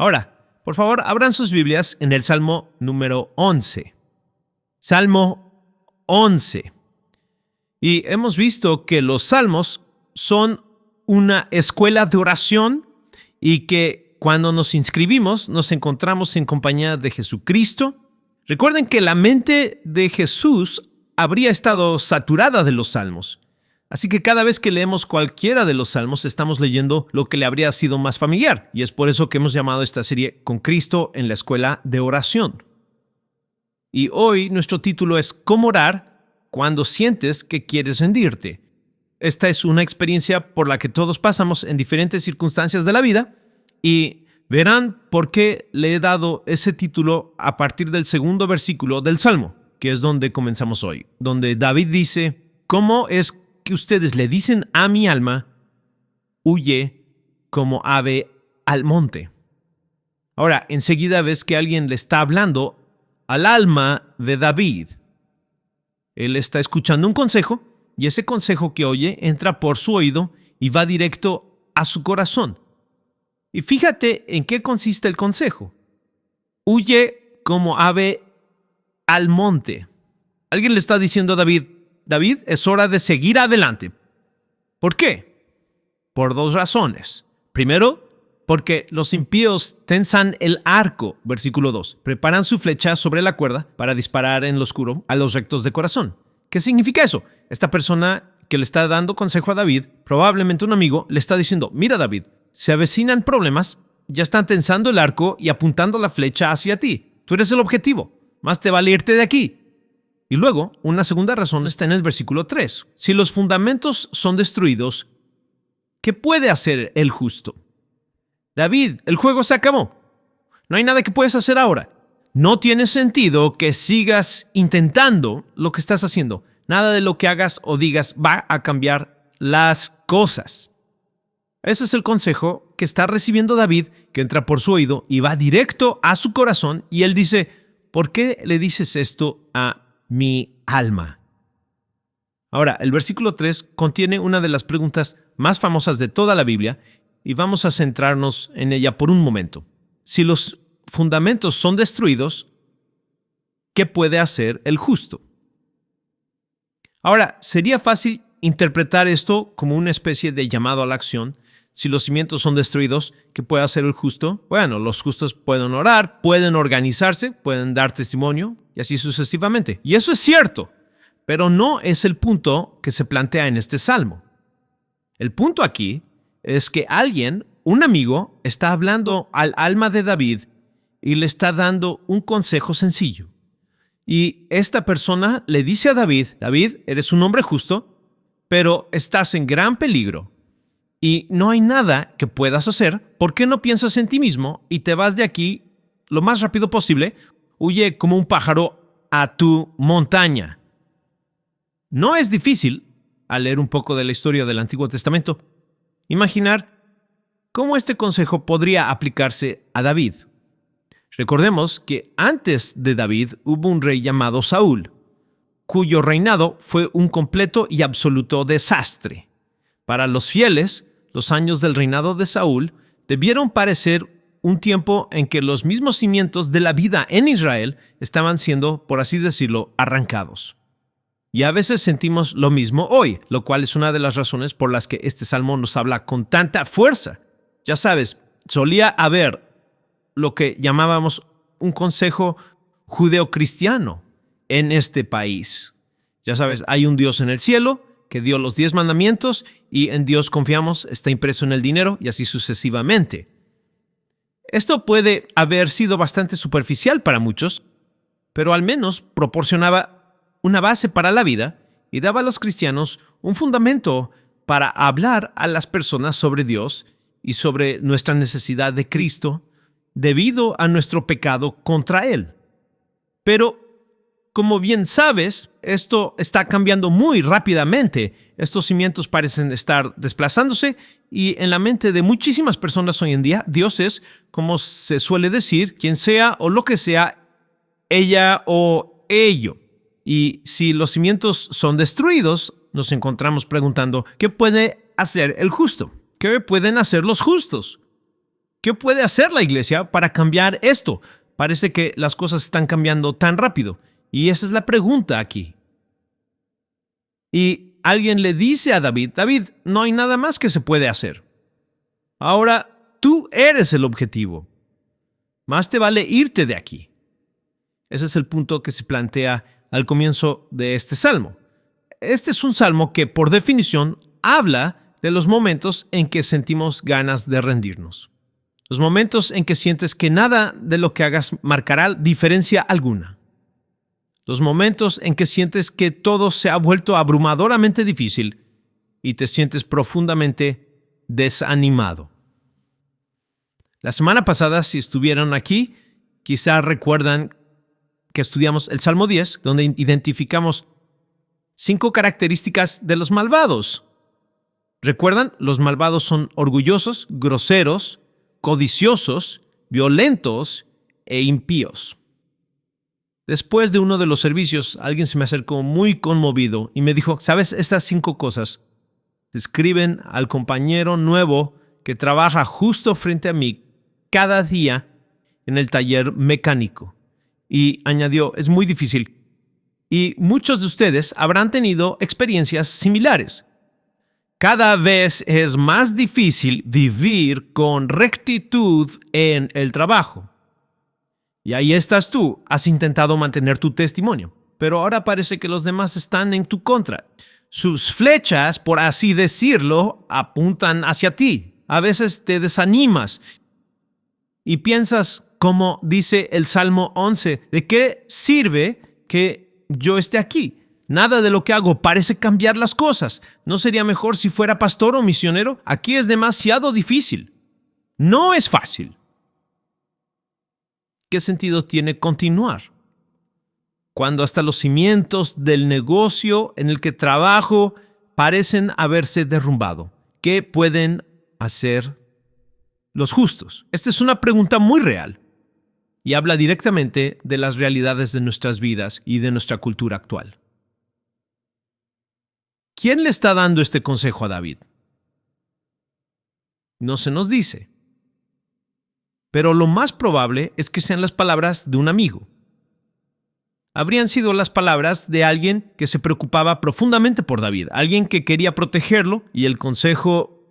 Ahora, por favor, abran sus Biblias en el Salmo número 11. Salmo 11. Y hemos visto que los salmos son una escuela de oración y que cuando nos inscribimos nos encontramos en compañía de Jesucristo. Recuerden que la mente de Jesús habría estado saturada de los salmos. Así que cada vez que leemos cualquiera de los salmos estamos leyendo lo que le habría sido más familiar. Y es por eso que hemos llamado esta serie Con Cristo en la Escuela de Oración. Y hoy nuestro título es ¿Cómo orar cuando sientes que quieres rendirte? Esta es una experiencia por la que todos pasamos en diferentes circunstancias de la vida y verán por qué le he dado ese título a partir del segundo versículo del Salmo, que es donde comenzamos hoy, donde David dice, ¿cómo es que ustedes le dicen a mi alma, huye como ave al monte? Ahora, enseguida ves que alguien le está hablando al alma de David. Él está escuchando un consejo y ese consejo que oye entra por su oído y va directo a su corazón. Y fíjate en qué consiste el consejo. Huye como ave al monte. Alguien le está diciendo a David, David, es hora de seguir adelante. ¿Por qué? Por dos razones. Primero, porque los impíos tensan el arco, versículo 2. Preparan su flecha sobre la cuerda para disparar en lo oscuro a los rectos de corazón. ¿Qué significa eso? Esta persona que le está dando consejo a David, probablemente un amigo, le está diciendo, mira David, se avecinan problemas, ya están tensando el arco y apuntando la flecha hacia ti. Tú eres el objetivo, más te vale irte de aquí. Y luego, una segunda razón está en el versículo 3. Si los fundamentos son destruidos, ¿qué puede hacer el justo? David, el juego se acabó. No hay nada que puedes hacer ahora. No tiene sentido que sigas intentando lo que estás haciendo. Nada de lo que hagas o digas va a cambiar las cosas. Ese es el consejo que está recibiendo David, que entra por su oído y va directo a su corazón. Y él dice, ¿por qué le dices esto a mi alma? Ahora, el versículo 3 contiene una de las preguntas más famosas de toda la Biblia y vamos a centrarnos en ella por un momento. Si los fundamentos son destruidos, ¿qué puede hacer el justo? Ahora, sería fácil interpretar esto como una especie de llamado a la acción. Si los cimientos son destruidos, ¿qué puede hacer el justo? Bueno, los justos pueden orar, pueden organizarse, pueden dar testimonio y así sucesivamente. Y eso es cierto, pero no es el punto que se plantea en este salmo. El punto aquí es que alguien, un amigo, está hablando al alma de David y le está dando un consejo sencillo. Y esta persona le dice a David, David, eres un hombre justo, pero estás en gran peligro. Y no hay nada que puedas hacer. ¿Por qué no piensas en ti mismo y te vas de aquí lo más rápido posible? Huye como un pájaro a tu montaña. No es difícil, al leer un poco de la historia del Antiguo Testamento, imaginar cómo este consejo podría aplicarse a David. Recordemos que antes de David hubo un rey llamado Saúl, cuyo reinado fue un completo y absoluto desastre. Para los fieles, los años del reinado de Saúl debieron parecer un tiempo en que los mismos cimientos de la vida en Israel estaban siendo, por así decirlo, arrancados. Y a veces sentimos lo mismo hoy, lo cual es una de las razones por las que este salmo nos habla con tanta fuerza. Ya sabes, solía haber lo que llamábamos un consejo judeocristiano en este país. Ya sabes, hay un Dios en el cielo que dio los 10 mandamientos y en Dios confiamos, está impreso en el dinero y así sucesivamente. Esto puede haber sido bastante superficial para muchos, pero al menos proporcionaba una base para la vida y daba a los cristianos un fundamento para hablar a las personas sobre Dios y sobre nuestra necesidad de Cristo debido a nuestro pecado contra Él. Pero, como bien sabes, esto está cambiando muy rápidamente. Estos cimientos parecen estar desplazándose y en la mente de muchísimas personas hoy en día, Dios es, como se suele decir, quien sea o lo que sea, ella o ello. Y si los cimientos son destruidos, nos encontramos preguntando, ¿qué puede hacer el justo? ¿Qué pueden hacer los justos? ¿Qué puede hacer la iglesia para cambiar esto? Parece que las cosas están cambiando tan rápido. Y esa es la pregunta aquí. Y alguien le dice a David, David, no hay nada más que se puede hacer. Ahora tú eres el objetivo. Más te vale irte de aquí. Ese es el punto que se plantea al comienzo de este salmo. Este es un salmo que, por definición, habla de los momentos en que sentimos ganas de rendirnos. Los momentos en que sientes que nada de lo que hagas marcará diferencia alguna. Los momentos en que sientes que todo se ha vuelto abrumadoramente difícil y te sientes profundamente desanimado. La semana pasada, si estuvieron aquí, quizás recuerdan que estudiamos el Salmo 10, donde identificamos 5 características de los malvados. ¿Recuerdan? Los malvados son orgullosos, groseros, codiciosos, violentos e impíos. Después de uno de los servicios, alguien se me acercó muy conmovido y me dijo, ¿sabes? Estas 5 cosas describen al compañero nuevo que trabaja justo frente a mí cada día en el taller mecánico. Y añadió, es muy difícil. Y muchos de ustedes habrán tenido experiencias similares. Cada vez es más difícil vivir con rectitud en el trabajo. Y ahí estás tú, has intentado mantener tu testimonio, pero ahora parece que los demás están en tu contra. Sus flechas, por así decirlo, apuntan hacia ti. A veces te desanimas y piensas, como dice el Salmo 11, ¿de qué sirve que yo esté aquí? Nada de lo que hago parece cambiar las cosas. ¿No sería mejor si fuera pastor o misionero? Aquí es demasiado difícil. No es fácil. ¿Qué sentido tiene continuar? Cuando hasta los cimientos del negocio en el que trabajo parecen haberse derrumbado. ¿Qué pueden hacer los justos? Esta es una pregunta muy real y habla directamente de las realidades de nuestras vidas y de nuestra cultura actual. ¿Quién le está dando este consejo a David? No se nos dice. Pero lo más probable es que sean las palabras de un amigo. Habrían sido las palabras de alguien que se preocupaba profundamente por David, alguien que quería protegerlo, y el consejo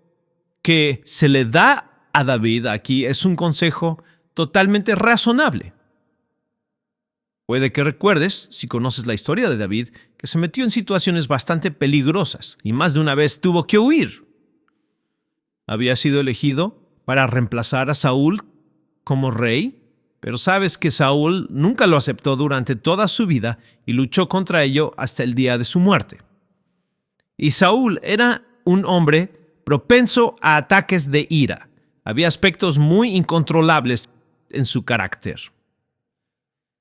que se le da a David aquí es un consejo totalmente razonable. Puede que recuerdes, si conoces la historia de David, que se metió en situaciones bastante peligrosas y más de una vez tuvo que huir. Había sido elegido para reemplazar a Saúl como rey, pero sabes que Saúl nunca lo aceptó durante toda su vida y luchó contra ello hasta el día de su muerte. Y Saúl era un hombre propenso a ataques de ira. Había aspectos muy incontrolables en su carácter.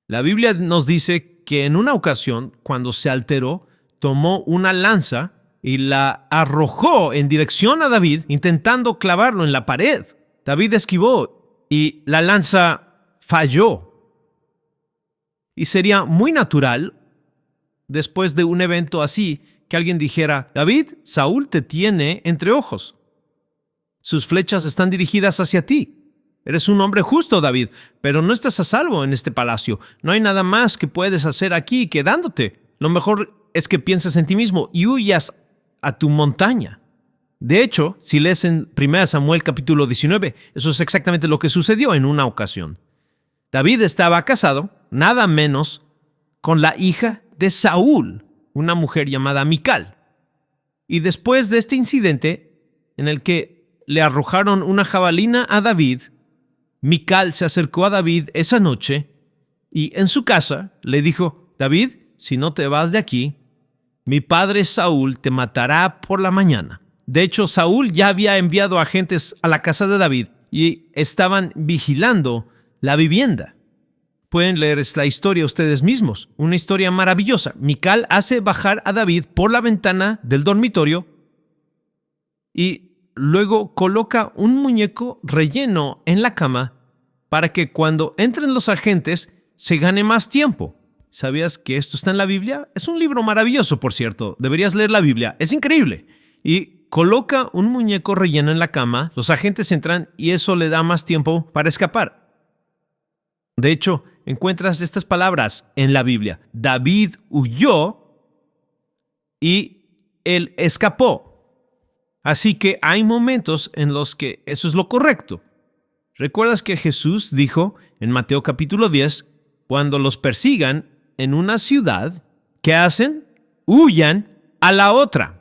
La Biblia nos dice que en una ocasión, cuando se alteró, tomó una lanza y la arrojó en dirección a David, intentando clavarlo en la pared. David esquivó y la lanza falló. Y sería muy natural, después de un evento así, que alguien dijera, David, Saúl te tiene entre ojos. Sus flechas están dirigidas hacia ti. Eres un hombre justo, David, pero no estás a salvo en este palacio. No hay nada más que puedes hacer aquí quedándote. Lo mejor es que pienses en ti mismo y huyas a tu montaña. De hecho, si lees en 1 Samuel capítulo 19, eso es exactamente lo que sucedió en una ocasión. David estaba casado, nada menos, con la hija de Saúl, una mujer llamada Mical. Y después de este incidente, en el que le arrojaron una jabalina a David, Mical se acercó a David esa noche y en su casa le dijo, David, si no te vas de aquí, mi padre Saúl te matará por la mañana. De hecho, Saúl ya había enviado agentes a la casa de David y estaban vigilando la vivienda. Pueden leer esta historia ustedes mismos, una historia maravillosa. Mical hace bajar a David por la ventana del dormitorio y luego coloca un muñeco relleno en la cama para que cuando entren los agentes se gane más tiempo. ¿Sabías que esto está en la Biblia? Es un libro maravilloso, por cierto. Deberías leer la Biblia. Es increíble. Y coloca un muñeco relleno en la cama, los agentes entran y eso le da más tiempo para escapar. De hecho, encuentras estas palabras en la Biblia. David huyó y él escapó. Así que hay momentos en los que eso es lo correcto. ¿Recuerdas que Jesús dijo en Mateo capítulo 10, cuando los persigan en una ciudad, ¿qué hacen? Huyan a la otra.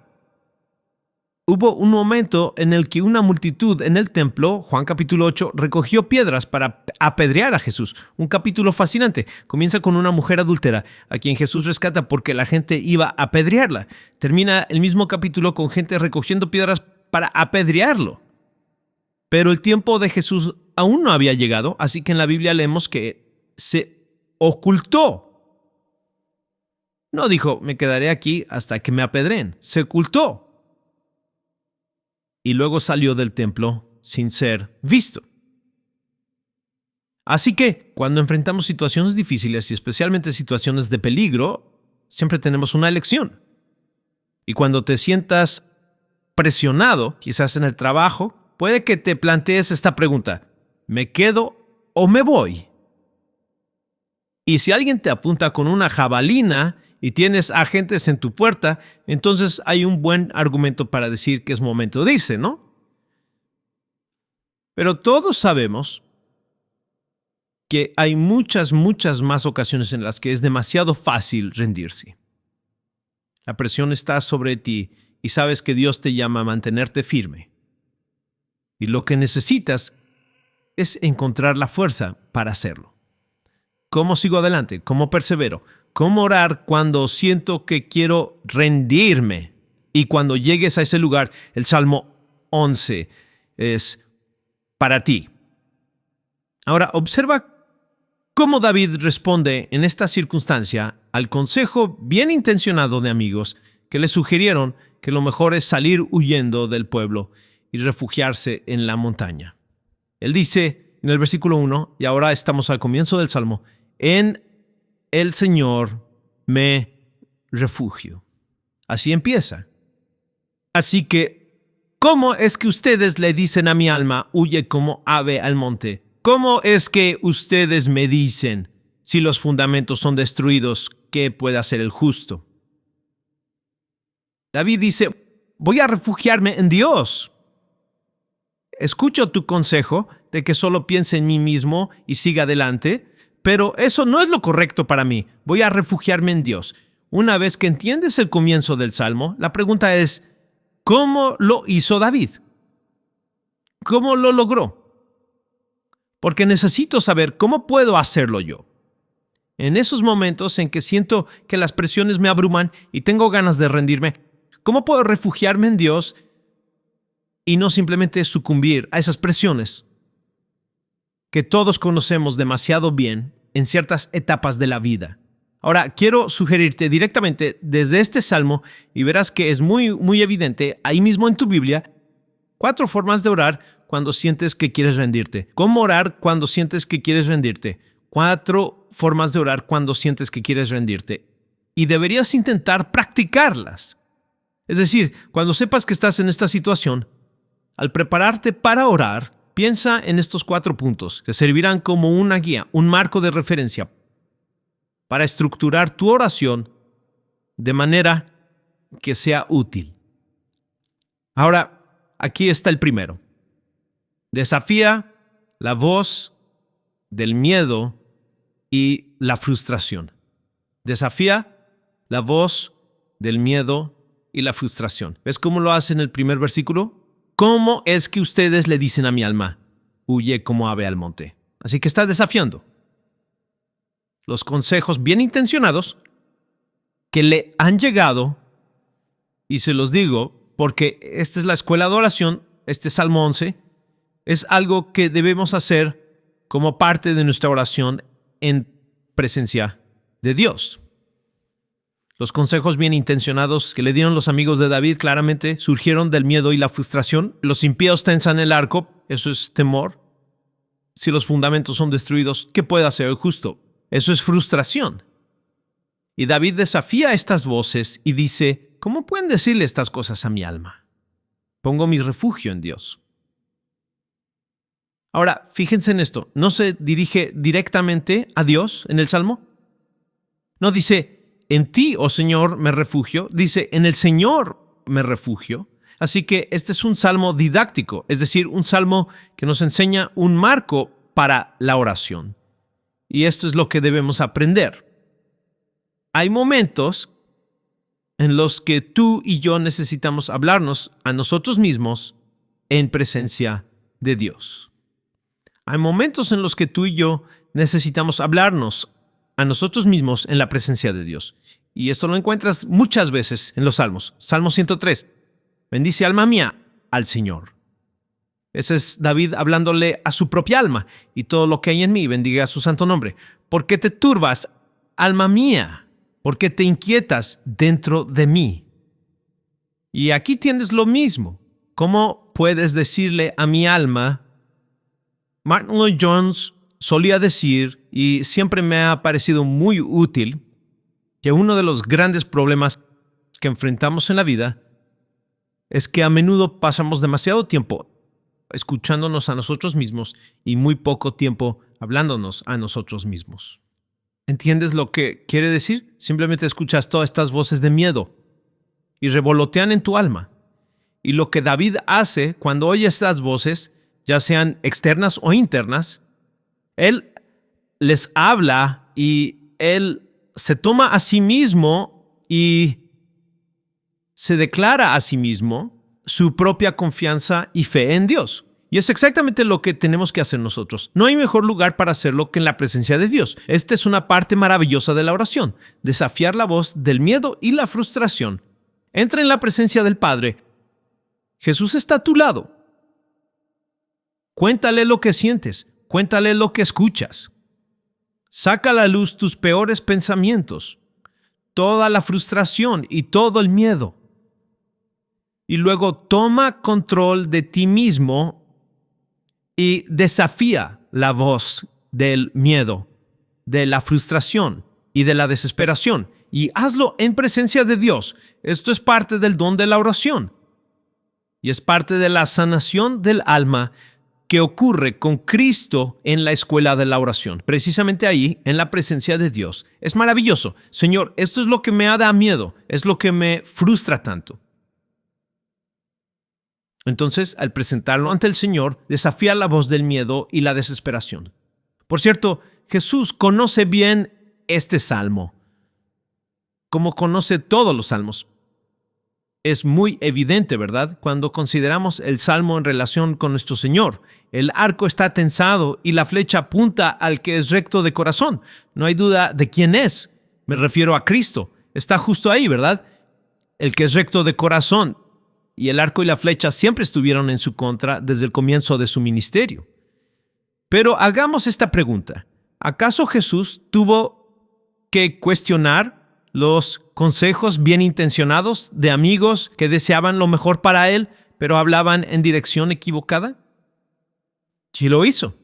Hubo un momento en el que una multitud en el templo, Juan capítulo 8, recogió piedras para apedrear a Jesús. Un capítulo fascinante. Comienza con una mujer adúltera a quien Jesús rescata porque la gente iba a apedrearla. Termina el mismo capítulo con gente recogiendo piedras para apedrearlo. Pero el tiempo de Jesús aún no había llegado, así que en la Biblia leemos que se ocultó. No dijo, me quedaré aquí hasta que me apedreen. Se ocultó. Y luego salió del templo sin ser visto. Así que, cuando enfrentamos situaciones difíciles y especialmente situaciones de peligro, siempre tenemos una elección. Y cuando te sientas presionado, quizás en el trabajo, puede que te plantees esta pregunta: ¿me quedo o me voy? Y si alguien te apunta con una jabalina y tienes agentes en tu puerta, entonces hay un buen argumento para decir que es momento de irse, ¿no? Pero todos sabemos que hay muchas más ocasiones en las que es demasiado fácil rendirse. La presión está sobre ti y sabes que Dios te llama a mantenerte firme. Y lo que necesitas es encontrar la fuerza para hacerlo. ¿Cómo sigo adelante? ¿Cómo persevero? ¿Cómo orar cuando siento que quiero rendirme? Y cuando llegues a ese lugar, el Salmo 11 es para ti. Ahora, observa cómo David responde en esta circunstancia al consejo bien intencionado de amigos que le sugirieron que lo mejor es salir huyendo del pueblo y refugiarse en la montaña. Él dice en el versículo 1, y ahora estamos al comienzo del Salmo, en el Señor me refugio. Así empieza. Así que, ¿cómo es que ustedes le dicen a mi alma, huye como ave al monte? ¿Cómo es que ustedes me dicen, si los fundamentos son destruidos, qué puede hacer el justo? David dice, voy a refugiarme en Dios. Escucho tu consejo de que solo piense en mí mismo y siga adelante, pero eso no es lo correcto para mí. Voy a refugiarme en Dios. Una vez que entiendes el comienzo del Salmo, la pregunta es, ¿cómo lo hizo David? ¿Cómo lo logró? Porque necesito saber cómo puedo hacerlo yo. En esos momentos en que siento que las presiones me abruman y tengo ganas de rendirme, ¿cómo puedo refugiarme en Dios y no simplemente sucumbir a esas presiones que todos conocemos demasiado bien en ciertas etapas de la vida? Ahora, quiero sugerirte directamente desde este salmo, y verás que es muy evidente ahí mismo en tu Biblia, 4 formas de orar cuando sientes que quieres rendirte. ¿Cómo orar cuando sientes que quieres rendirte? 4 formas de orar cuando sientes que quieres rendirte. Y deberías intentar practicarlas. Es decir, cuando sepas que estás en esta situación, al prepararte para orar, piensa en estos 4 puntos. Te servirán como una guía, un marco de referencia para estructurar tu oración de manera que sea útil. Ahora, aquí está el primero. Desafía la voz del miedo y la frustración. Desafía la voz del miedo y la frustración. ¿Ves cómo lo hace en el primer versículo? ¿Cómo es que ustedes le dicen a mi alma, huye como ave al monte? Así que está desafiando los consejos bien intencionados que le han llegado, y se los digo porque esta es la escuela de oración, este Salmo 11, es algo que debemos hacer como parte de nuestra oración en presencia de Dios. Los consejos bien intencionados que le dieron los amigos de David claramente surgieron del miedo y la frustración. Los impíos tensan el arco, eso es temor. Si los fundamentos son destruidos, ¿qué puede hacer el justo? Eso es frustración. Y David desafía estas voces y dice, ¿cómo pueden decirle estas cosas a mi alma? Pongo mi refugio en Dios. Ahora, fíjense en esto. ¿No se dirige directamente a Dios en el Salmo? No dice, en ti, oh Señor, me refugio. Dice, en el Señor me refugio. Así que este es un salmo didáctico, es decir, un salmo que nos enseña un marco para la oración. Y esto es lo que debemos aprender. Hay momentos en los que tú y yo necesitamos hablarnos a nosotros mismos en presencia de Dios. Hay momentos en los que tú y yo necesitamos hablarnos a nosotros mismos en la presencia de Dios. Y esto lo encuentras muchas veces en los Salmos. Salmo 103. Bendice alma mía al Señor. Ese es David hablándole a su propia alma. Y todo lo que hay en mí, bendiga su santo nombre. ¿Por qué te turbas, alma mía? ¿Por qué te inquietas dentro de mí? Y aquí tienes lo mismo. ¿Cómo puedes decirle a mi alma? Martin Lloyd Jones solía decir, y siempre me ha parecido muy útil, que uno de los grandes problemas que enfrentamos en la vida es que a menudo pasamos demasiado tiempo escuchándonos a nosotros mismos y muy poco tiempo hablándonos a nosotros mismos. ¿Entiendes lo que quiere decir? Simplemente escuchas todas estas voces de miedo y revolotean en tu alma. Y lo que David hace cuando oye estas voces, ya sean externas o internas, él les habla y él se toma a sí mismo y se declara a sí mismo su propia confianza y fe en Dios. Y es exactamente lo que tenemos que hacer nosotros. No hay mejor lugar para hacerlo que en la presencia de Dios. Esta es una parte maravillosa de la oración, desafiar la voz del miedo y la frustración. Entra en la presencia del Padre. Jesús está a tu lado. Cuéntale lo que sientes, cuéntale lo que escuchas. Saca a la luz tus peores pensamientos, toda la frustración y todo el miedo. Y luego toma control de ti mismo y desafía la voz del miedo, de la frustración y de la desesperación. Y hazlo en presencia de Dios. Esto es parte del don de la oración. Y es parte de la sanación del alma que ocurre con Cristo en la escuela de la oración. Precisamente ahí, en la presencia de Dios. Es maravilloso. Señor, esto es lo que me da miedo. Es lo que me frustra tanto. Entonces, al presentarlo ante el Señor, desafía la voz del miedo y la desesperación. Por cierto, Jesús conoce bien este salmo, como conoce todos los salmos. Es muy evidente, ¿verdad? Cuando consideramos el salmo en relación con nuestro Señor. El arco está tensado y la flecha apunta al que es recto de corazón. No hay duda de quién es. Me refiero a Cristo. Está justo ahí, ¿verdad? El que es recto de corazón. Y el arco y la flecha siempre estuvieron en su contra desde el comienzo de su ministerio. Pero hagamos esta pregunta. ¿Acaso Jesús tuvo que cuestionar los consejos bien intencionados de amigos que deseaban lo mejor para él, pero hablaban en dirección equivocada? Sí lo hizo,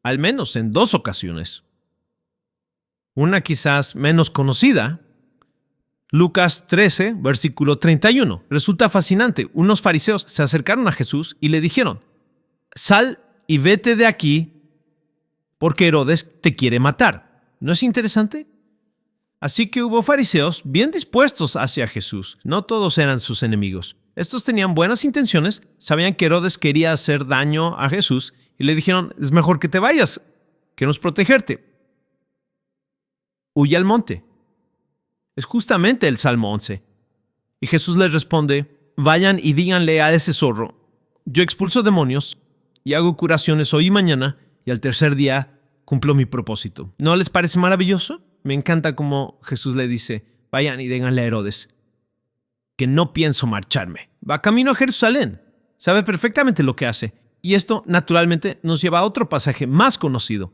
al menos en 2 ocasiones. Una quizás menos conocida, Lucas 13, versículo 31. Resulta fascinante. Unos fariseos se acercaron a Jesús y le dijeron: sal y vete de aquí, porque Herodes te quiere matar. ¿No es interesante? Así que hubo fariseos bien dispuestos hacia Jesús. No todos eran sus enemigos. Estos tenían buenas intenciones, sabían que Herodes quería hacer daño a Jesús y le dijeron: es mejor que te vayas, queremos protegerte. Huye al monte. Es justamente el Salmo 11. Y Jesús les responde: vayan y díganle a ese zorro, yo expulso demonios y hago curaciones hoy y mañana, y al tercer día cumplo mi propósito. ¿No les parece maravilloso? Me encanta cómo Jesús le dice: vayan y díganle a Herodes que no pienso marcharme. Va camino a Jerusalén. Sabe perfectamente lo que hace. Y esto, naturalmente, nos lleva a otro pasaje más conocido.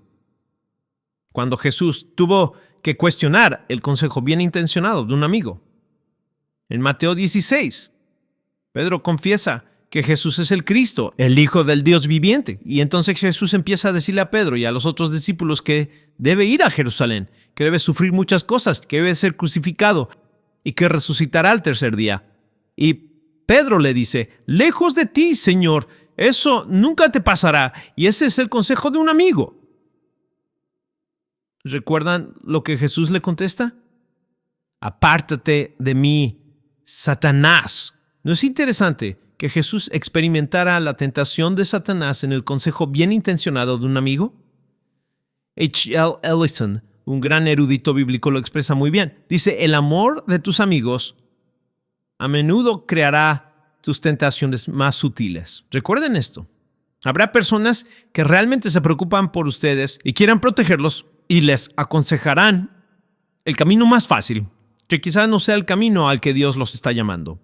Cuando Jesús tuvo que cuestionar el consejo bien intencionado de un amigo. En Mateo 16, Pedro confiesa que Jesús es el Cristo, el Hijo del Dios viviente. Y entonces Jesús empieza a decirle a Pedro y a los otros discípulos que debe ir a Jerusalén, que debe sufrir muchas cosas, que debe ser crucificado y que resucitará al tercer día. Y Pedro le dice, lejos de ti, Señor, eso nunca te pasará. Y ese es el consejo de un amigo. ¿Recuerdan lo que Jesús le contesta? Apártate de mí, Satanás. ¿No es interesante que Jesús experimentara la tentación de Satanás en el consejo bien intencionado de un amigo? H.L. Ellison, un gran erudito bíblico, lo expresa muy bien. Dice, el amor de tus amigos a menudo creará tus tentaciones más sutiles. Recuerden esto. Habrá personas que realmente se preocupan por ustedes y quieran protegerlos y les aconsejarán el camino más fácil, que quizás no sea el camino al que Dios los está llamando.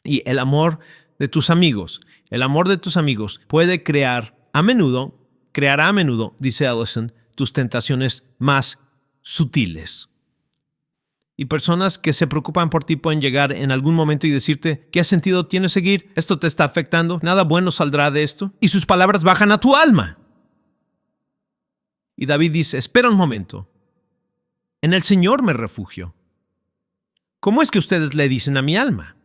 Y el amor de tus amigos puede creará a menudo, dice Ellison, tus tentaciones más sutiles. Y personas que se preocupan por ti pueden llegar en algún momento y decirte, ¿qué sentido tiene seguir? Esto te está afectando, nada bueno saldrá de esto. Y sus palabras bajan a tu alma. Y David dice, espera un momento. En el Señor me refugio. ¿Cómo es que ustedes le dicen a mi alma?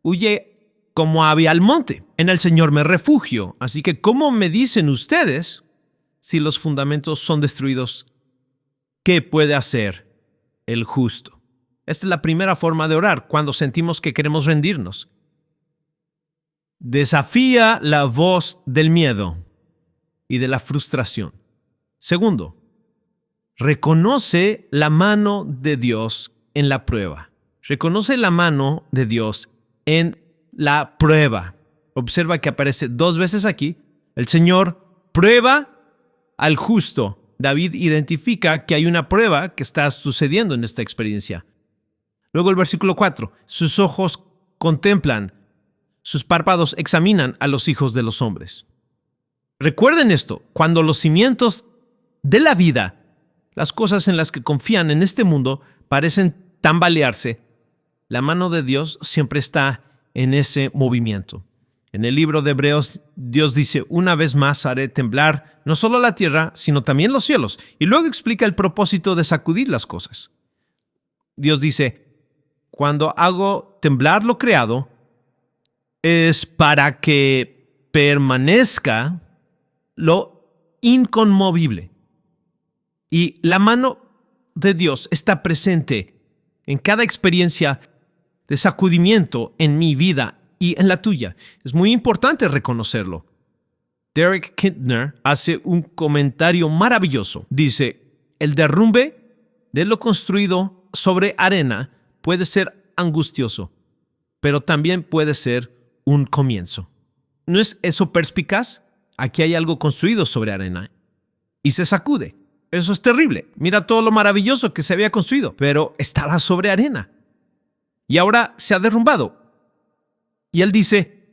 Huye como ave al monte. En el Señor me refugio. Así que, ¿cómo me dicen ustedes si los fundamentos son destruidos? ¿Qué puede hacer el justo? Esta es la primera forma de orar cuando sentimos que queremos rendirnos. Desafía la voz del miedo y de la frustración. Segundo, reconoce la mano de Dios en la prueba. Reconoce la mano de Dios en la prueba. Observa que aparece 2 veces aquí. El Señor prueba al justo. David identifica que hay una prueba que está sucediendo en esta experiencia. Luego el versículo 4. Sus ojos contemplan, sus párpados examinan a los hijos de los hombres. Recuerden esto, cuando los cimientos de la vida, las cosas en las que confían en este mundo, parecen tambalearse, la mano de Dios siempre está en ese movimiento. En el libro de Hebreos, Dios dice, una vez más haré temblar no solo la tierra, sino también los cielos. Y luego explica el propósito de sacudir las cosas. Dios dice, cuando hago temblar lo creado, es para que permanezca lo inconmovible. Y la mano de Dios está presente en cada experiencia de sacudimiento en mi vida y en la tuya. Es muy importante reconocerlo. Derek Kintner hace un comentario maravilloso. Dice, el derrumbe de lo construido sobre arena puede ser angustioso, pero también puede ser un comienzo. ¿No es eso perspicaz? Aquí hay algo construido sobre arena y se sacude. Eso es terrible. Mira todo lo maravilloso que se había construido, pero estará sobre arena. Y ahora se ha derrumbado. Y él dice,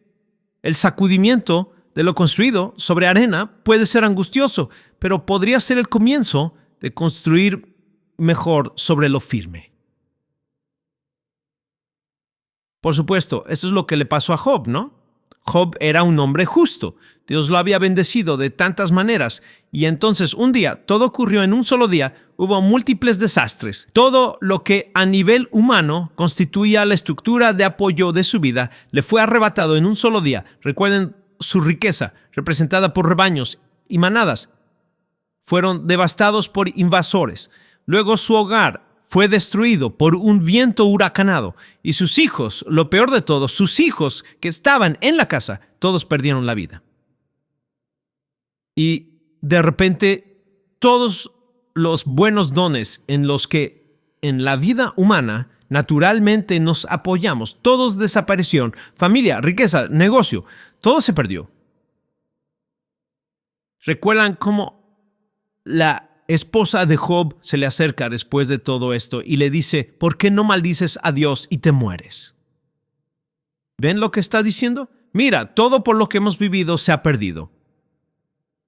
el sacudimiento de lo construido sobre arena puede ser angustioso, pero podría ser el comienzo de construir mejor sobre lo firme. Por supuesto, esto es lo que le pasó a Job, ¿no? Job era un hombre justo. Dios lo había bendecido de tantas maneras. Y entonces un día, todo ocurrió en un solo día, hubo múltiples desastres. Todo lo que a nivel humano constituía la estructura de apoyo de su vida le fue arrebatado en un solo día. Recuerden su riqueza, representada por rebaños y manadas. Fueron devastados por invasores. Luego su hogar fue destruido por un viento huracanado. Y sus hijos, lo peor de todo, sus hijos que estaban en la casa, todos perdieron la vida. Y de repente, todos los buenos dones en los que en la vida humana naturalmente nos apoyamos, todos desaparecieron. Familia, riqueza, negocio, todo se perdió. ¿Recuerdan cómo la esposa de Job se le acerca después de todo esto y le dice, ¿por qué no maldices a Dios y te mueres? ¿Ven lo que está diciendo? Mira, todo por lo que hemos vivido se ha perdido.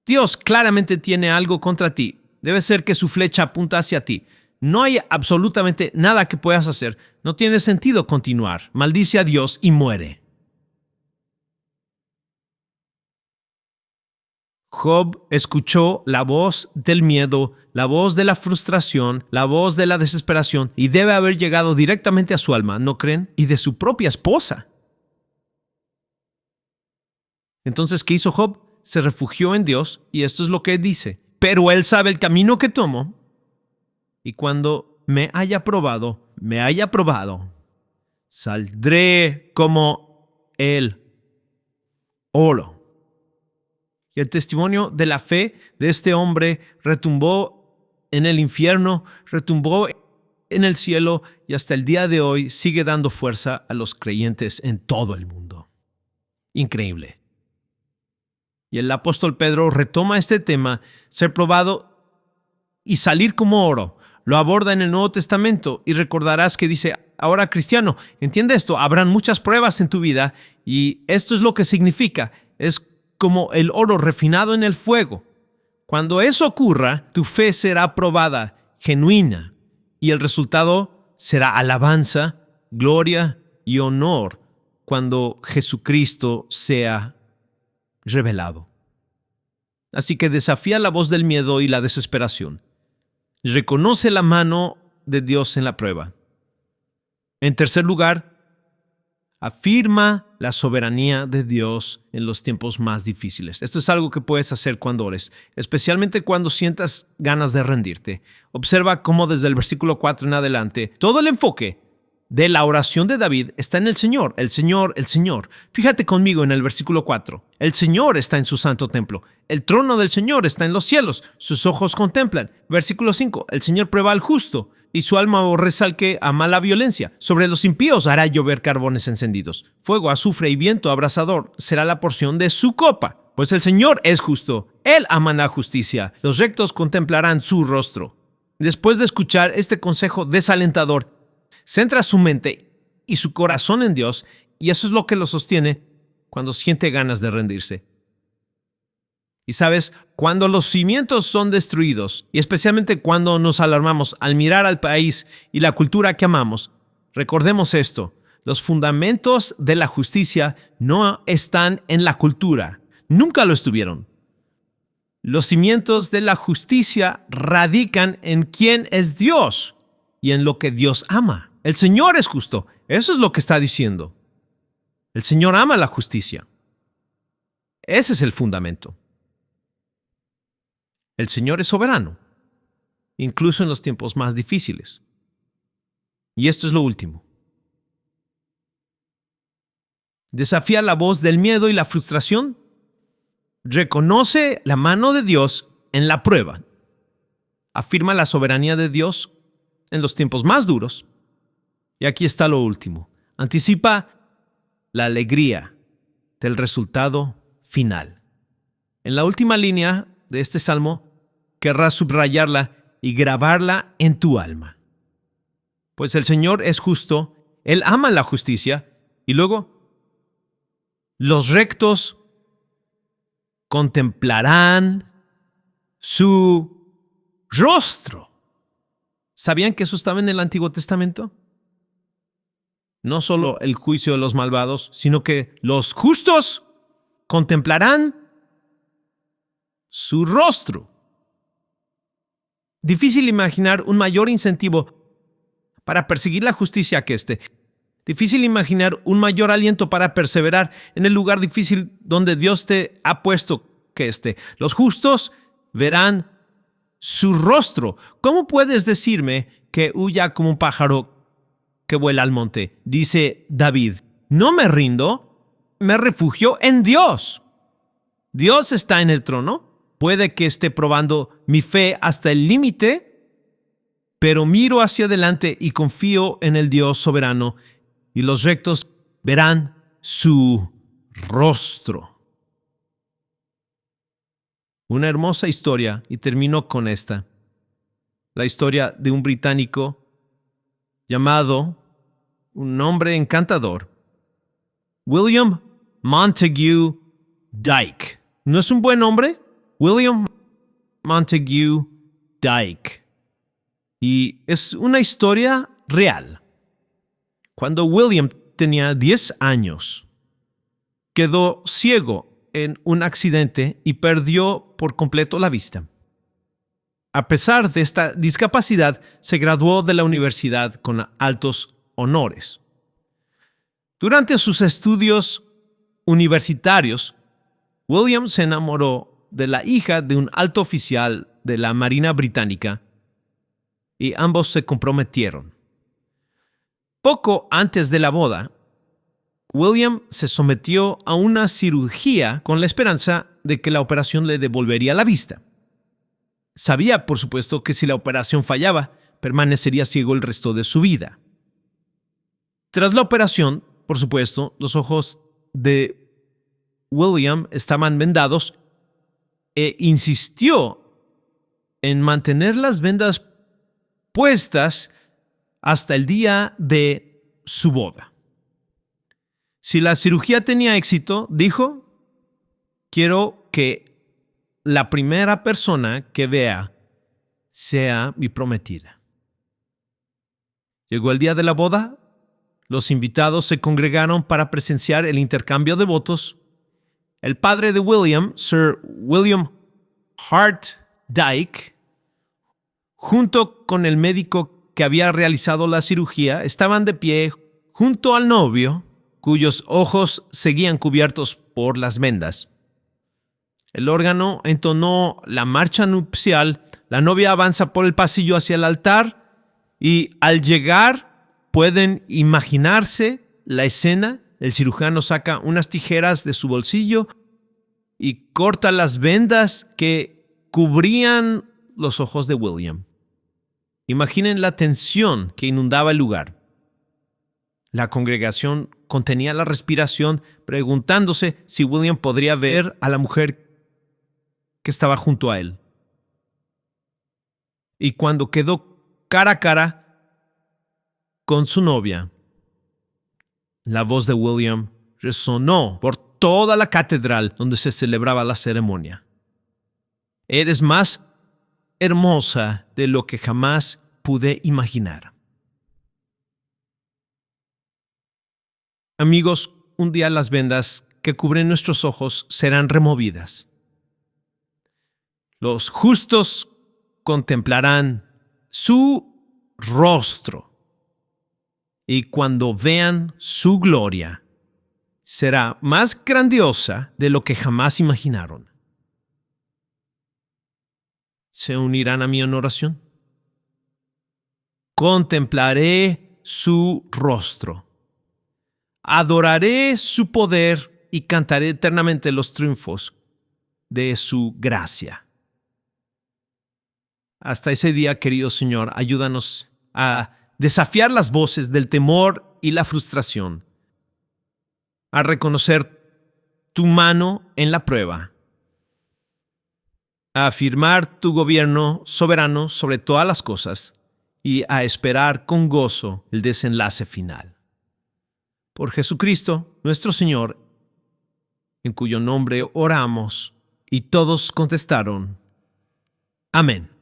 Dios claramente tiene algo contra ti. Debe ser que su flecha apunta hacia ti. No hay absolutamente nada que puedas hacer. No tiene sentido continuar. Maldice a Dios y muere. Job escuchó la voz del miedo, la voz de la frustración, la voz de la desesperación, y debe haber llegado directamente a su alma, ¿no creen? Y de su propia esposa. Entonces, ¿qué hizo Job? Se refugió en Dios, y esto es lo que dice. Pero él sabe el camino que tomo, y cuando me haya probado, saldré como el oro. Y el testimonio de la fe de este hombre retumbó en el infierno, retumbó en el cielo, y hasta el día de hoy sigue dando fuerza a los creyentes en todo el mundo. Increíble. Y el apóstol Pedro retoma este tema, ser probado y salir como oro. Lo aborda en el Nuevo Testamento, y recordarás que dice: ahora, cristiano, entiende esto, habrán muchas pruebas en tu vida, y esto es lo que significa. Es como el oro refinado en el fuego. Cuando eso ocurra, tu fe será probada, genuina, y el resultado será alabanza, gloria y honor cuando Jesucristo sea revelado. Así que desafía la voz del miedo y la desesperación. Reconoce la mano de Dios en la prueba. En tercer lugar, afirma la soberanía de Dios en los tiempos más difíciles. Esto es algo que puedes hacer cuando ores, especialmente cuando sientas ganas de rendirte. Observa cómo desde el versículo 4 en adelante, todo el enfoque de la oración de David está en el Señor, el Señor, el Señor. Fíjate conmigo en el versículo 4. El Señor está en su santo templo. El trono del Señor está en los cielos. Sus ojos contemplan. Versículo 5. El Señor prueba al justo, y su alma aborrece al que ama la violencia. Sobre los impíos hará llover carbones encendidos. Fuego, azufre y viento abrasador será la porción de su copa. Pues el Señor es justo. Él ama la justicia. Los rectos contemplarán su rostro. Después de escuchar este consejo desalentador, centra su mente y su corazón en Dios, y eso es lo que lo sostiene cuando siente ganas de rendirse. Y sabes, cuando los cimientos son destruidos, y especialmente cuando nos alarmamos al mirar al país y la cultura que amamos, recordemos esto: los fundamentos de la justicia no están en la cultura, nunca lo estuvieron. Los cimientos de la justicia radican en quién es Dios y en lo que Dios ama. El Señor es justo. Eso es lo que está diciendo. El Señor ama la justicia. Ese es el fundamento. El Señor es soberano, incluso en los tiempos más difíciles. Y esto es lo último. Desafía la voz del miedo y la frustración. Reconoce la mano de Dios en la prueba. Afirma la soberanía de Dios en los tiempos más duros. Y aquí está lo último. Anticipa la alegría del resultado final. En la última línea de este salmo, querrás subrayarla y grabarla en tu alma. Pues el Señor es justo, Él ama la justicia, y luego los rectos contemplarán su rostro. ¿Sabían que eso estaba en el Antiguo Testamento? No solo el juicio de los malvados, sino que los justos contemplarán su rostro. Difícil imaginar un mayor incentivo para perseguir la justicia que este. Difícil imaginar un mayor aliento para perseverar en el lugar difícil donde Dios te ha puesto que este. Los justos verán su rostro. ¿Cómo puedes decirme que huya como un pájaro que vuela al monte? Dice David: no me rindo, me refugio en Dios. Dios está en el trono. Puede que esté probando mi fe hasta el límite, pero miro hacia adelante y confío en el Dios soberano, y los rectos verán su rostro. Una hermosa historia, y termino con esta. La historia de un británico llamado, un nombre encantador, William Montague Dyke. ¿No es un buen nombre? William Montague Dyke. Y es una historia real. Cuando William tenía 10 años, quedó ciego en un accidente y perdió por completo la vista. A pesar de esta discapacidad, se graduó de la universidad con altos honores. Durante sus estudios universitarios, William se enamoró de la hija de un alto oficial de la Marina Británica y ambos se comprometieron. Poco antes de la boda, William se sometió a una cirugía con la esperanza de que la operación le devolvería la vista. Sabía, por supuesto, que si la operación fallaba, permanecería ciego el resto de su vida. Tras la operación, por supuesto, los ojos de William estaban vendados e insistió en mantener las vendas puestas hasta el día de su boda. Si la cirugía tenía éxito, dijo, quiero que la primera persona que vea sea mi prometida. Llegó el día de la boda. Los invitados se congregaron para presenciar el intercambio de votos. El padre de William, Sir William Hart Dyke, junto con el médico que había realizado la cirugía, estaban de pie junto al novio, cuyos ojos seguían cubiertos por las vendas. El órgano entonó la marcha nupcial. La novia avanza por el pasillo hacia el altar y al llegar pueden imaginarse la escena. El cirujano saca unas tijeras de su bolsillo y corta las vendas que cubrían los ojos de William. Imaginen la tensión que inundaba el lugar. La congregación contenía la respiración, preguntándose si William podría ver a la mujer que estaba junto a él. Y cuando quedó cara a cara con su novia, la voz de William resonó por toda la catedral donde se celebraba la ceremonia. Eres más hermosa de lo que jamás pude imaginar. Amigos, un día las vendas que cubren nuestros ojos serán removidas. Los justos contemplarán su rostro y cuando vean su gloria, será más grandiosa de lo que jamás imaginaron. ¿Se unirán a mí en oración? Contemplaré su rostro, adoraré su poder y cantaré eternamente los triunfos de su gracia. Hasta ese día, querido Señor, ayúdanos a desafiar las voces del temor y la frustración, a reconocer tu mano en la prueba, a afirmar tu gobierno soberano sobre todas las cosas y a esperar con gozo el desenlace final. Por Jesucristo, nuestro Señor, en cuyo nombre oramos, y todos contestaron, amén.